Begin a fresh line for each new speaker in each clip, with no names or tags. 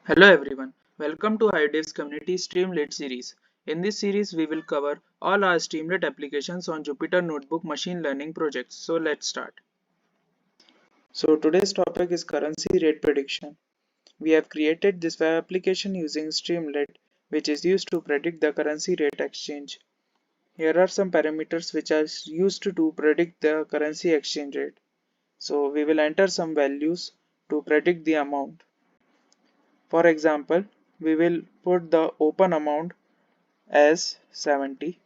Hello everyone, welcome to HiDevs Community Streamlit series. In this series, we will cover all our Streamlit applications on Jupyter Notebook machine learning projects. So let's start. So today's topic is currency rate prediction. We have created this web application using Streamlit, which is used to predict the currency rate exchange. Here are some parameters which are used to predict the currency exchange rate. So we will enter some values to predict the amount. For example, we will put the open amount as 70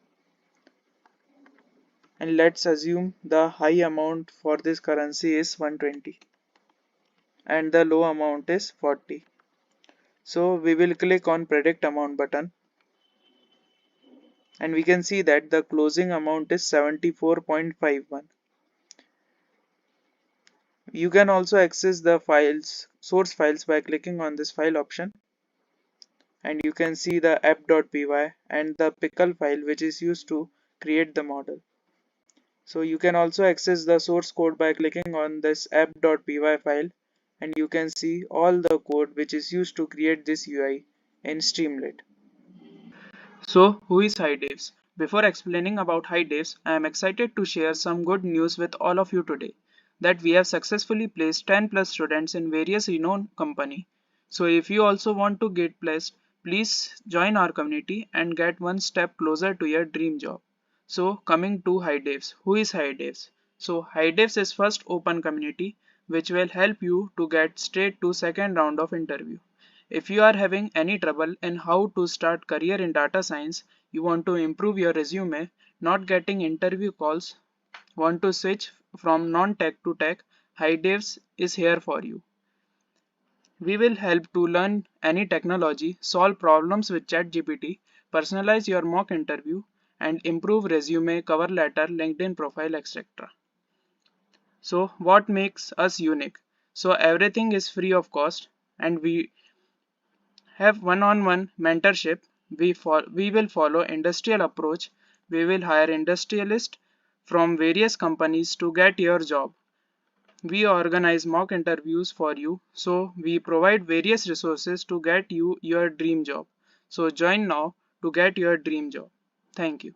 and let's assume the high amount for this currency is 120 and the low amount is 40. So we will click on predict amount button and we can see that the closing amount is 74.51. You can also access the source files by clicking on this file option, and you can see the app.py and the pickle file which is used to create the model. So you can also access the source code by clicking on this app.py file, and you can see all the code which is used to create this UI in Streamlit. So who is HiDevs? Before explaining about HiDevs, I am excited to share some good news with all of you today, that we have successfully placed 10 plus students in various renowned companies. So if you also want to get placed, please join our community and get one step closer to your dream job. So coming to HiDevs, who is HiDevs? So HiDevs is first open community which will help you to get straight to second round of interview. If you are having any trouble in how to start career in data science, you want to improve your resume, not getting interview calls, want to switch from non-tech to tech, HiDevs is here for you. We will help to learn any technology, solve problems with ChatGPT, personalize your mock interview, and improve resume, cover letter, LinkedIn profile, etc. So what makes us unique? So everything is free of cost and we have one-on-one mentorship. We will follow industrial approach. We will hire industrialists from various companies to get your job. We organize mock interviews for you. So we provide various resources to get you your dream job. So join now to get your dream job. Thank you.